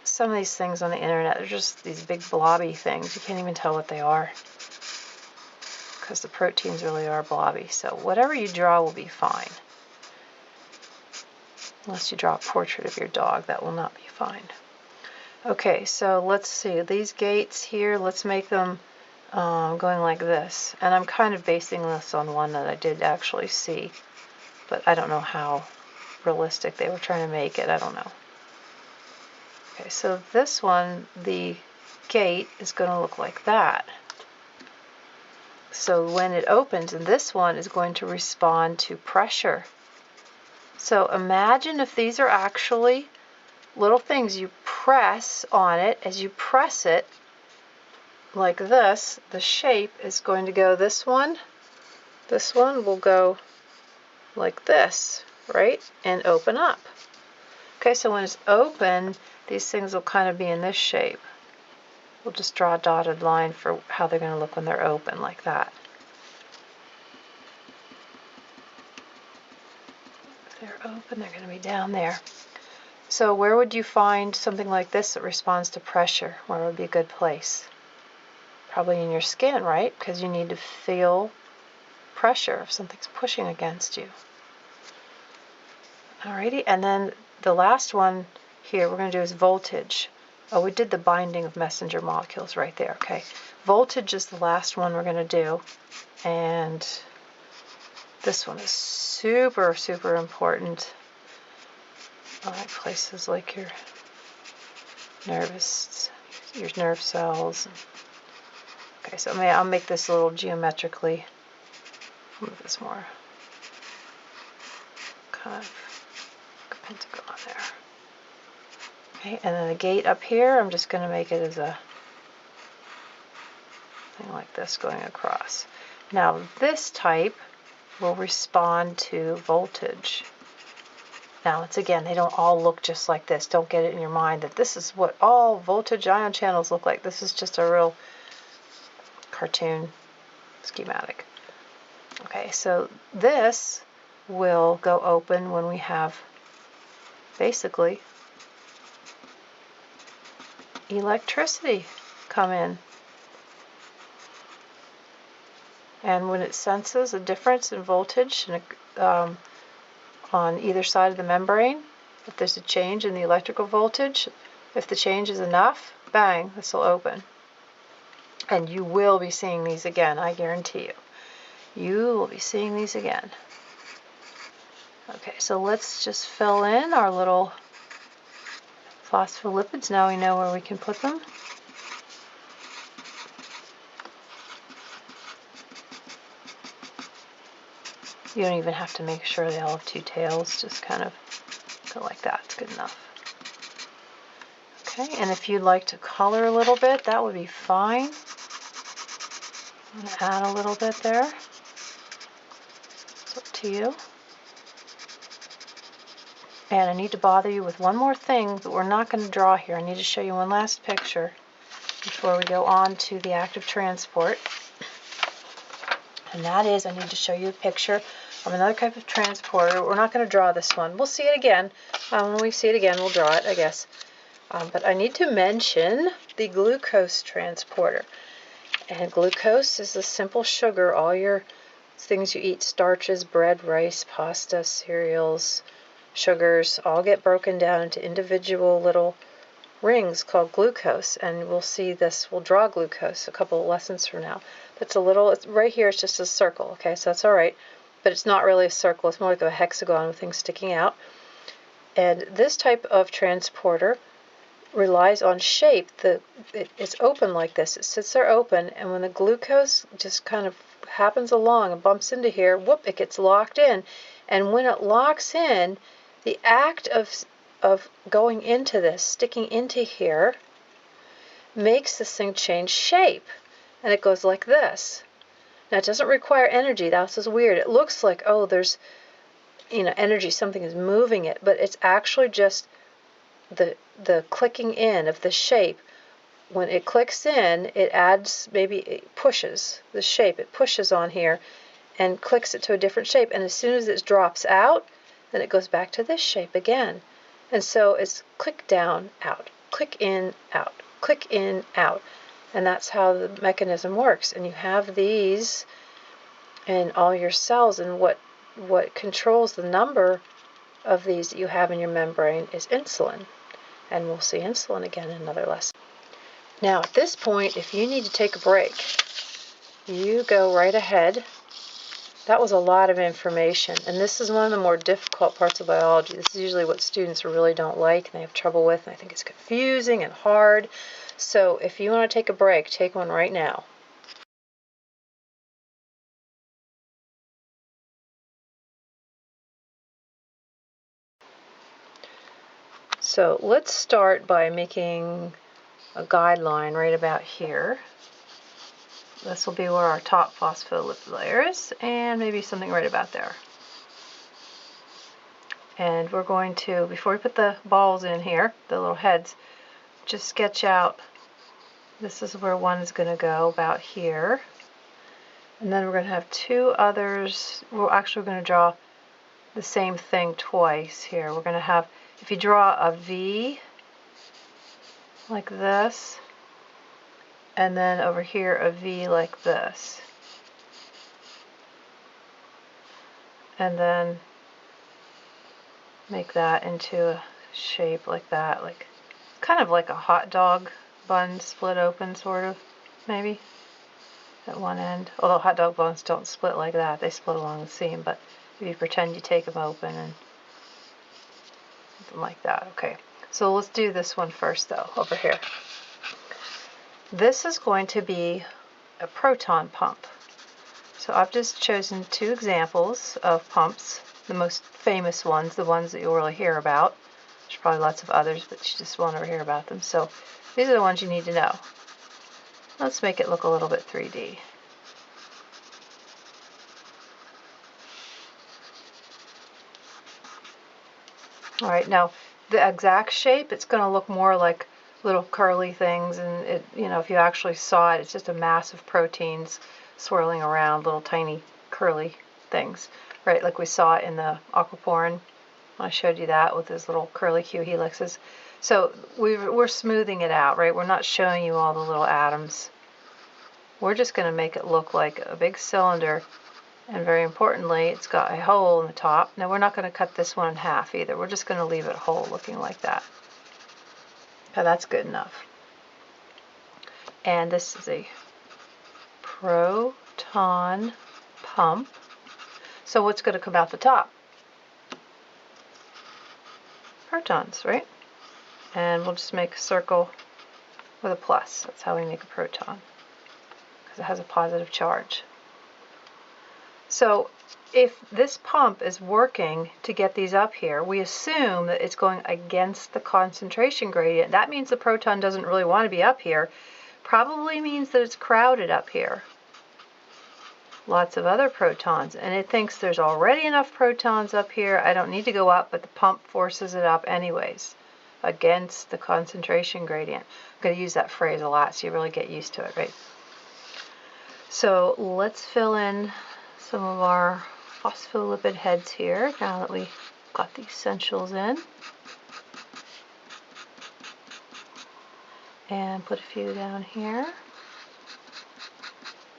some of these things on the internet are just these big blobby things. You can't even tell what they are because the proteins really are blobby. So whatever you draw will be fine. Unless you draw a portrait of your dog, that will not be fine. Okay, so let's see, these gates here, let's make them going like this. And I'm kind of basing this on one that I did actually see, but I don't know how realistic they were trying to make it. I don't know. Okay, so this one, the gate is going to look like that. So when it opens, and this one is going to respond to pressure. So imagine if these are actually little things you press on it. As you press it like this, the shape is going to go this one will go like this, right? And open up. Okay, so when it's open, these things will kind of be in this shape. We'll just draw a dotted line for how they're going to look when they're open, like that. If they're open, they're going to be down there. So where would you find something like this that responds to pressure? Where would be a good place? Probably in your skin, right? Because you need to feel pressure if something's pushing against you. Alrighty, and then the last one here we're going to do is voltage. Oh, we did the binding of messenger molecules right there. Okay, voltage is the last one we're going to do, and this one is super, super important. Like places like your nerve cells. Okay, so I'll make this a little geometrically. Move this more. Kind of like a pentagon there. Okay, and then the gate up here, I'm just going to make it as a thing like this going across. Now this type will respond to voltage. Now it's again, they don't all look just like this. Don't get it in your mind that this is what all voltage ion channels look like. This is just a real cartoon schematic. Okay, so this will go open when we have basically electricity come in. And when it senses a difference in voltage on either side of the membrane, if there's a change in the electrical voltage, if the change is enough, bang, this will open. And you will be seeing these again, I guarantee you. You will be seeing these again. Okay, so let's just fill in our little phospholipids. Now we know where we can put them. You don't even have to make sure they all have two tails. Just kind of go like that. It's good enough. Okay, and if you'd like to color a little bit, that would be fine. I'm going to add a little bit there. It's up to you. And I need to bother you with one more thing that we're not going to draw here. I need to show you one last picture before we go on to the active transport. And that is, I need to show you a picture of another type of transporter. We're not going to draw this one. We'll see it again. When we see it again, we'll draw it, I guess. But I need to mention the glucose transporter. And glucose is the simple sugar. All your things you eat, starches, bread, rice, pasta, cereals, sugars, all get broken down into individual little rings called glucose. And we'll see this, we'll draw glucose a couple of lessons from now. It's right here, it's just a circle, okay, so that's all right. But it's not really a circle, it's more like a hexagon with things sticking out. And this type of transporter relies on shape. It's open like this. It sits there open, and when the glucose just kind of happens along and bumps into here, whoop, it gets locked in. And when it locks in, the act of going into this, sticking into here, makes this thing change shape. And it goes like this. Now, it doesn't require energy. That's just weird. It looks like, oh, there's, energy, something is moving it, but it's actually just the clicking in of the shape. When it clicks in, it adds, maybe it pushes the shape. It pushes on here and clicks it to a different shape. And as soon as it drops out, then it goes back to this shape again. And so it's click down, out, click in, out, click in, out. And that's how the mechanism works. And you have these in all your cells, and what controls the number of these that you have in your membrane is insulin. And we'll see insulin again in another lesson. Now, at this point, if you need to take a break, you go right ahead. That was a lot of information, and this is one of the more difficult parts of biology. This is usually what students really don't like and they have trouble with, and I think it's confusing and hard. So if you want to take a break, take one right now. So let's start by making a guideline right about here. This will be where our top phospholipid layer is, and maybe something right about there. And we're going to, before we put the balls in here, the little heads, just sketch out, this is where one is going to go, about here. And then we're going to have two others. We're actually going to draw the same thing twice here. We're going to have, if you draw a V like this, and then over here a V like this, and then make that into a shape like that, like kind of like a hot dog bun split open, sort of, maybe at one end. Although hot dog buns don't split like that, they split along the seam, but if you pretend you take them open and something like that. Okay, so let's do this one first though, over here. This is going to be a proton pump. So I've just chosen two examples of pumps, the most famous ones, the ones that you'll really hear about. There's probably lots of others, but you just won't ever hear about them. So these are the ones you need to know. Let's make it look a little bit 3D. All right, now the exact shape, it's going to look more like little curly things, and it, you know, if you actually saw it, it's just a mass of proteins swirling around, little tiny curly things, right? Like we saw in the aquaporin. I showed you that with his little curly Q helixes. So we're smoothing it out, right? We're not showing you all the little atoms. We're just going to make it look like a big cylinder, and very importantly, it's got a hole in the top. Now we're not going to cut this one in half either. We're just going to leave it whole, looking like that. Now that's good enough. And this is a proton pump. So what's going to come out the top? Protons, right? And we'll just make a circle with a plus. That's how we make a proton, because it has a positive charge. So if this pump is working to get these up here, we assume that it's going against the concentration gradient. That means the proton doesn't really want to be up here. Probably means that it's crowded up here. Lots of other protons, and it thinks there's already enough protons up here. I don't need to go up, but the pump forces it up anyways, against the concentration gradient. I'm going to use that phrase a lot so you really get used to it, right? So let's fill in some of our phospholipid heads here now that we got the essentials in. And put a few down here.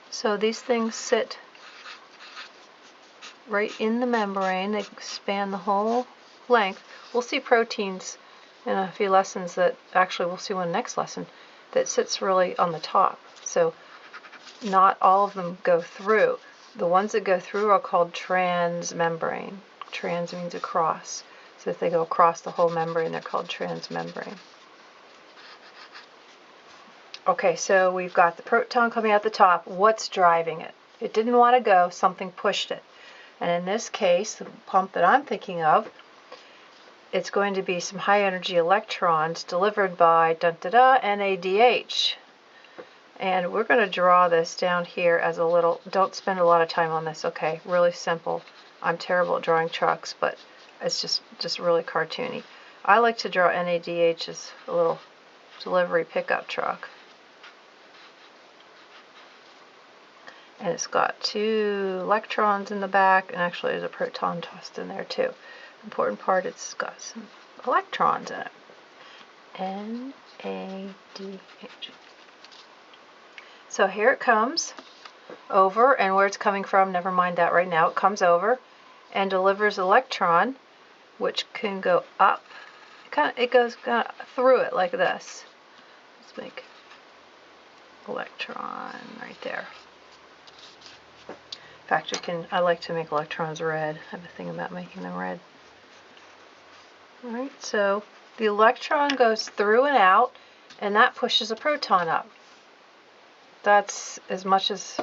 So these things sit right in the membrane. They span the whole length. We'll see proteins in a few lessons that, actually we'll see one next lesson, that sits really on the top. So not all of them go through. The ones that go through are called transmembrane. Trans means across. So if they go across the whole membrane, they're called transmembrane. Okay, so we've got the proton coming out the top. What's driving it? It didn't want to go, something pushed it. And in this case, the pump that I'm thinking of, it's going to be some high energy electrons delivered by NADH. And we're going to draw this down here as a little, don't spend a lot of time on this, okay? Really simple. I'm terrible at drawing trucks, but it's just really cartoony. I like to draw NADH as a little delivery pickup truck. And it's got two electrons in the back, and actually there's a proton tossed in there too. Important part, it's got some electrons in it. NADH. So here it comes over, and where it's coming from, never mind that right now. It comes over and delivers electron, which can go up. it goes kind of through it like this. Let's make electron right there. In fact, I like to make electrons red. I have a thing about making them red. Alright, so the electron goes through and out, and that pushes a proton up. That's as much as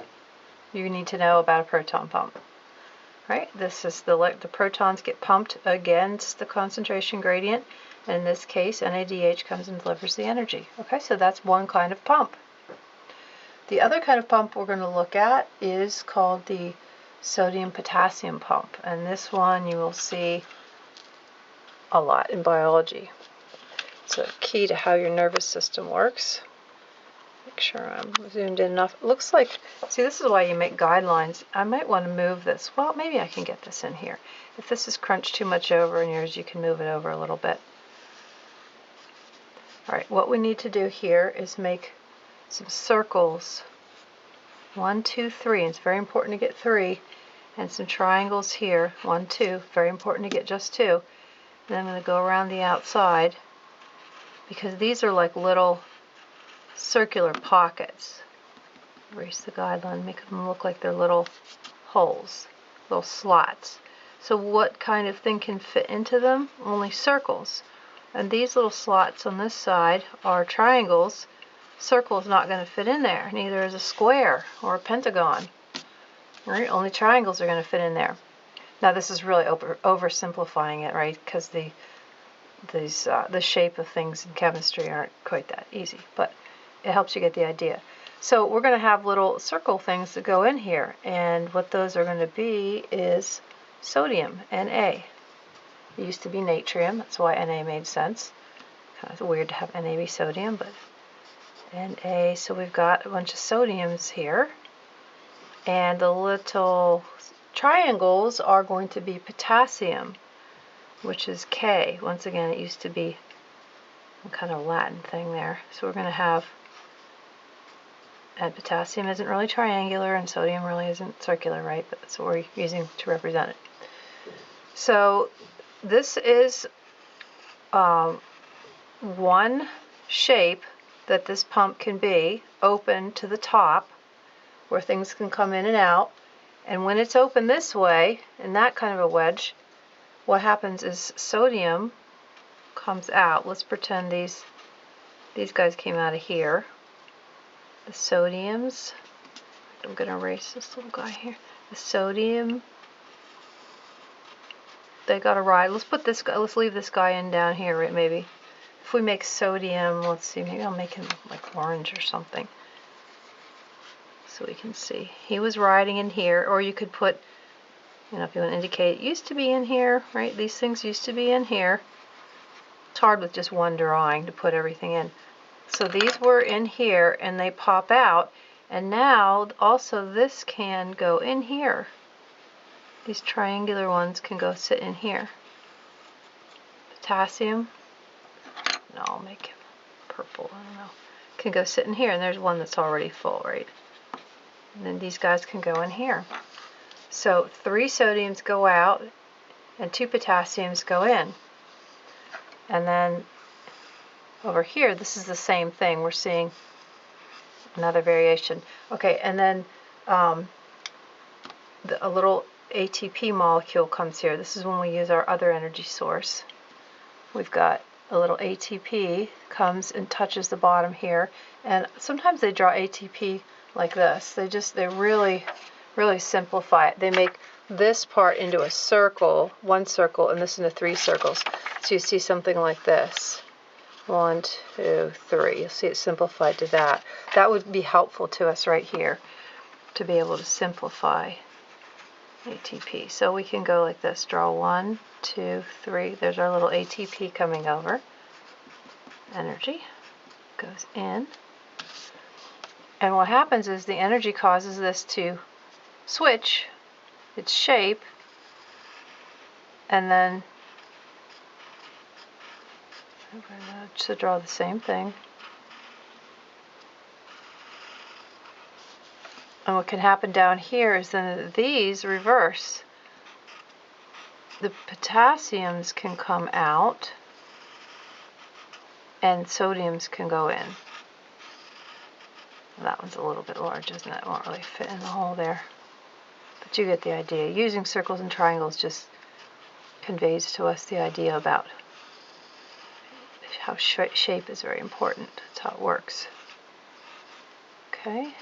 you need to know about a proton pump. Right? This is the protons get pumped against the concentration gradient, and in this case, NADH comes and delivers the energy. Okay, so that's one kind of pump. The other kind of pump we're going to look at is called the sodium-potassium pump, and this one you will see a lot in biology. It's a key to how your nervous system works. Make sure I'm zoomed in enough. It looks like, see, this is why you make guidelines. I might want to move this. Well, maybe I can get this in here. If this is crunched too much over in yours, you can move it over a little bit. All right, what we need to do here is make some circles. 1, 2, 3. And it's very important to get 3. And some triangles here. 1, 2. Very important to get just 2. Then I'm going to go around the outside, because these are like little circular pockets. Erase the guideline, make them look like they're little holes, little slots. So what kind of thing can fit into them? Only circles. And these little slots on this side are triangles. Circle is not going to fit in there. Neither is a square or a pentagon. Right? Only triangles are going to fit in there. Now this is really oversimplifying it, right? Because the shape of things in chemistry aren't quite that easy, but it helps you get the idea. So we're going to have little circle things that go in here, and what those are going to be is sodium, Na. It used to be natrium, that's why Na made sense. Kind of weird to have Na be sodium, but Na, so we've got a bunch of sodiums here, and the little triangles are going to be potassium, which is K. Once again, it used to be a kind of Latin thing there. So we're going to have, and potassium isn't really triangular, and sodium really isn't circular, right? But that's what we're using to represent it. So this is one shape that this pump can be, open to the top, where things can come in and out. And when it's open this way, in that kind of a wedge, what happens is sodium comes out. Let's pretend these guys came out of here. The sodiums, I'm going to erase this little guy here. The sodium, they got a ride. Let's put this guy, let's leave this guy in down here, right? Maybe. If we make sodium, let's see, maybe I'll make him like orange or something, so we can see. He was riding in here, or you could put, you know, if you want to indicate, it used to be in here, right? These things used to be in here. It's hard with just one drawing to put everything in. So these were in here, and they pop out, and now also this can go in here. These triangular ones can go sit in here. Potassium, no, I'll make him purple, I don't know. Can go sit in here, and there's one that's already full, right? And then these guys can go in here. So 3 sodiums go out, and 2 potassiums go in. And then over here, this is the same thing. We're seeing another variation. Okay, and then a little ATP molecule comes here. This is when we use our other energy source. We've got a little ATP comes and touches the bottom here, and sometimes they draw ATP like this. They really simplify it. They make this part into a circle, one circle, and this into 3 circles. So you see something like this. 1, 2, 3. You'll see it simplified to that. That would be helpful to us right here to be able to simplify ATP. So we can go like this. Draw 1, 2, 3. There's our little ATP coming over. Energy goes in. And what happens is the energy causes this to switch its shape, and then to draw the same thing. And what can happen down here is then these reverse. The potassiums can come out, and sodiums can go in. That one's a little bit large, isn't it? It won't really fit in the hole there. But you get the idea. Using circles and triangles just conveys to us the idea about how shape is very important. That's how it works. Okay.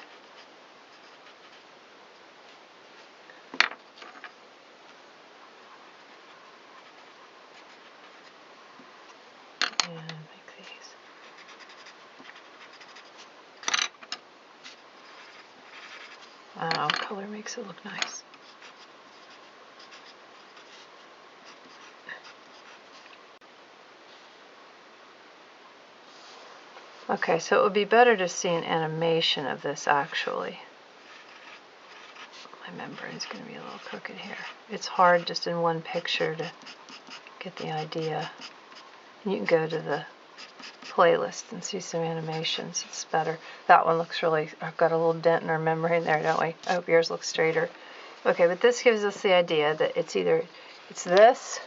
And make these. Wow, color makes it look nice. Okay, so it would be better to see an animation of this actually. My membrane's going to be a little crooked here. It's hard just in one picture to get the idea. You can go to the playlist and see some animations. It's better. That one looks really, I've got a little dent in our membrane there, don't we? I hope yours looks straighter. Okay, but this gives us the idea that it's either, it's this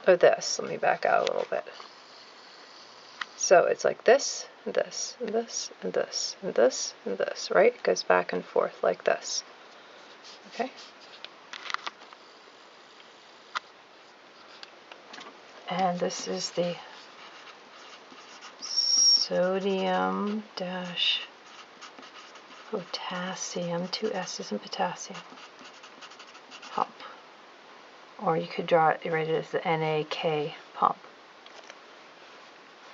or this. Let me back out a little bit. So it's like this, and this, and this, and this, and this, and this, right? It goes back and forth like this. Okay? And this is the sodium dash potassium, 2 S's in potassium pump. Or you could draw it, write it as the NAK pump.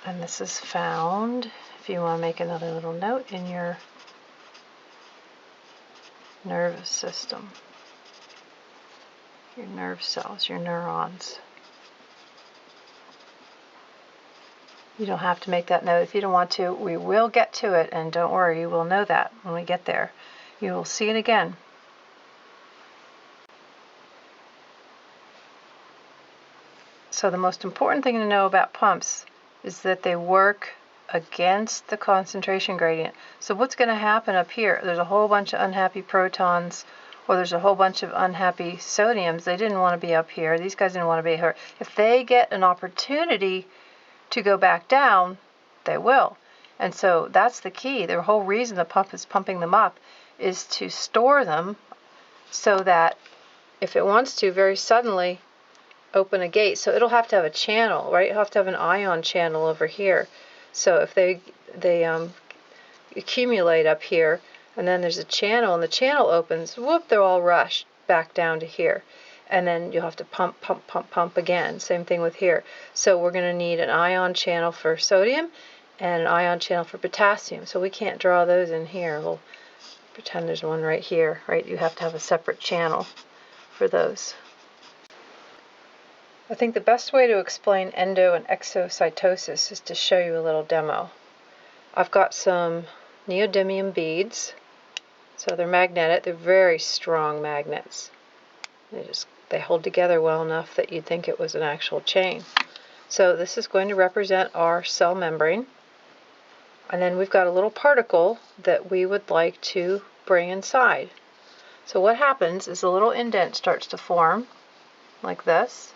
And this is found, if you want to make another little note, in your nervous system, your nerve cells, your neurons. You don't have to make that note if you don't want to. We will get to it, and don't worry, you will know that when we get there. You will see it again. So the most important thing to know about pumps is that they work against the concentration gradient. So what's going to happen up here? There's a whole bunch of unhappy protons, or there's a whole bunch of unhappy sodiums. They didn't want to be up here. These guys didn't want to be here. If they get an opportunity to go back down, they will. And so that's the key. The whole reason the pump is pumping them up is to store them so that if it wants to very suddenly open a gate, so it'll have to have a channel, right? It'll have to have an ion channel over here. So if they accumulate up here, and then there's a channel, and the channel opens, whoop, they're all rushed back down to here. And then you'll have to pump, pump, pump, pump again. Same thing with here. So we're going to need an ion channel for sodium and an ion channel for potassium. So we can't draw those in here. We'll pretend there's one right here, right? You have to have a separate channel for those. I think the best way to explain endo and exocytosis is to show you a little demo. I've got some neodymium beads. So they're magnetic. They're very strong magnets. They hold together well enough that you'd think it was an actual chain. So this is going to represent our cell membrane. And then we've got a little particle that we would like to bring inside. So what happens is a little indent starts to form like this.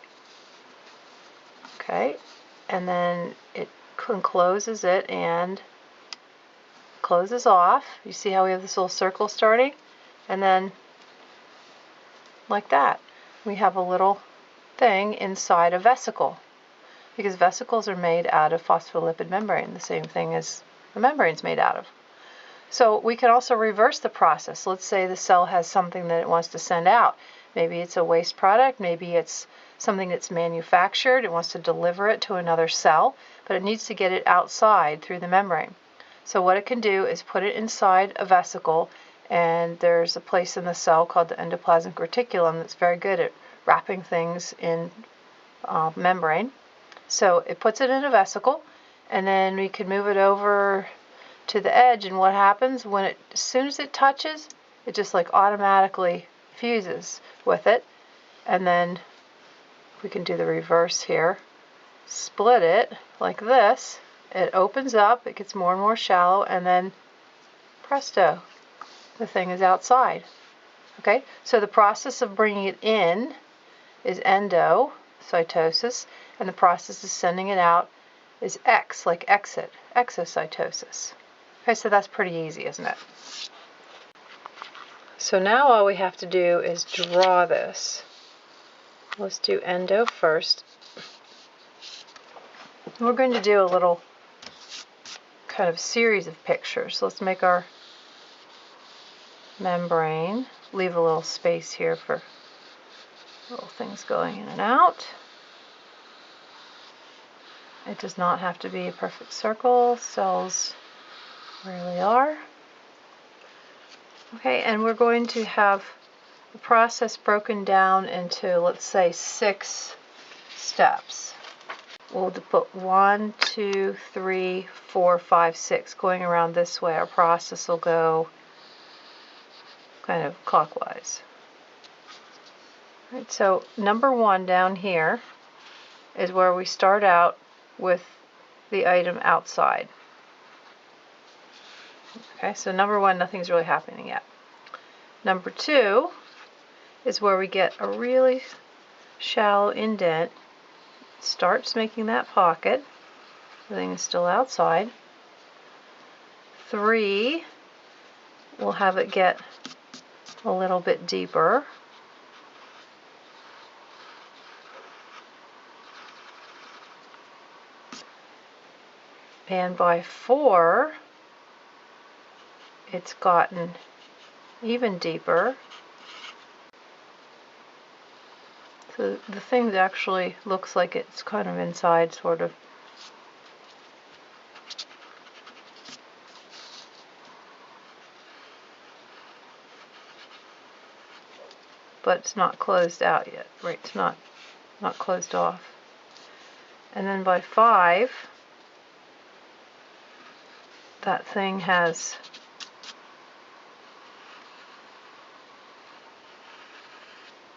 Okay, and then it closes it and closes off. You see how we have this little circle starting? And then like that, we have a little thing inside a vesicle, because vesicles are made out of phospholipid membrane, the same thing as the membrane's made out of. So we can also reverse the process. Let's say the cell has something that it wants to send out. Maybe it's a waste product, maybe it's something that's manufactured, it wants to deliver it to another cell, but it needs to get it outside through the membrane. So what it can do is put it inside a vesicle, and there's a place in the cell called the endoplasmic reticulum that's very good at wrapping things in membrane. So it puts it in a vesicle, and then we can move it over to the edge, and what happens when it, as soon as it touches, it just like automatically fuses with it. And then we can do the reverse here, split it like this, it opens up, it gets more and more shallow, and then presto, the thing is outside. Okay, so the process of bringing it in is endocytosis, and the process of sending it out is X, like exit, exocytosis. Okay, so that's pretty easy, isn't it? So now all we have to do is draw this. Let's do endo first. We're going to do a little kind of series of pictures. Let's make our membrane. Leave a little space here for little things going in and out. It does not have to be a perfect circle. Cells rarely are. Okay, and we're going to have the process broken down into, let's say, 6 steps. We'll put 1, 2, 3, 4, 5, 6 going around this way. Our process will go kind of clockwise. Right, so number 1 down here is where we start out with the item outside. Okay, so number 1, nothing's really happening yet. Number 2 is where we get a really shallow indent. Starts making that pocket. Everything is still outside. 3, we'll have it get a little bit deeper. And by 4, it's gotten even deeper. So the thing actually looks like it's kind of inside, sort of. But it's not closed out yet, right? It's not closed off. And then by 5, that thing has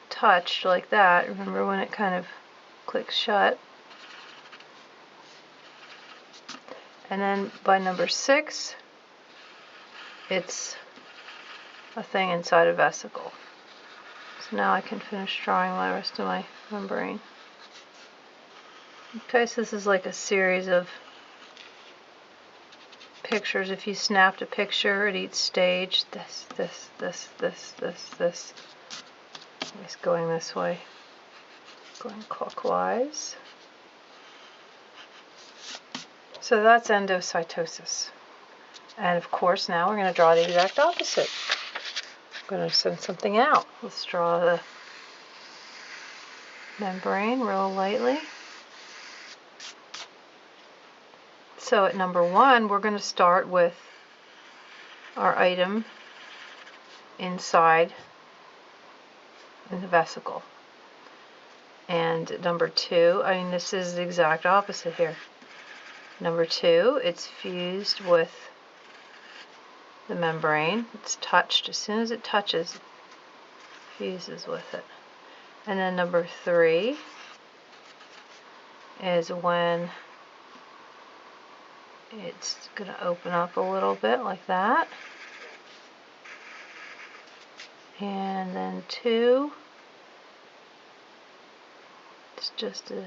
touched like that. Remember when it kind of clicks shut? And then by number 6, it's a thing inside a vesicle. So now I can finish drawing the rest of my membrane. Okay, so this is like a series of pictures. If you snapped a picture at each stage, this, it's going this way, going clockwise. So that's endocytosis. And of course now we're going to draw the exact opposite. I'm going to send something out. Let's draw the membrane real lightly. So at number 1, we're going to start with our item inside in the vesicle. And at number 2, I mean, this is the exact opposite here. Number 2, it's fused with the membrane. It's touched. As soon as it touches, it fuses with it. And then number 3 is when it's going to open up a little bit like that. And then 2, it's just a...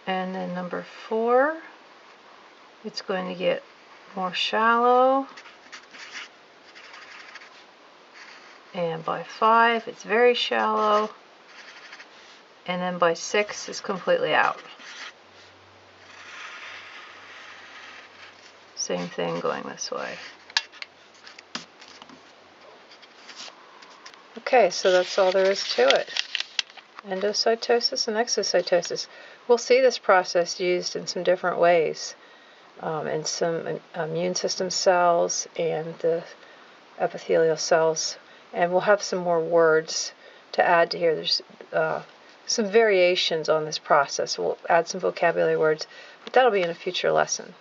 And then number 4, it's going to get more shallow. And by 5, it's very shallow. And then by 6, it's completely out. Same thing going this way. Okay, so that's all there is to it. Endocytosis and exocytosis. We'll see this process used in some different ways, in some immune system cells and the epithelial cells. And we'll have some more words to add to here. There's some variations on this process. We'll add some vocabulary words, but that'll be in a future lesson.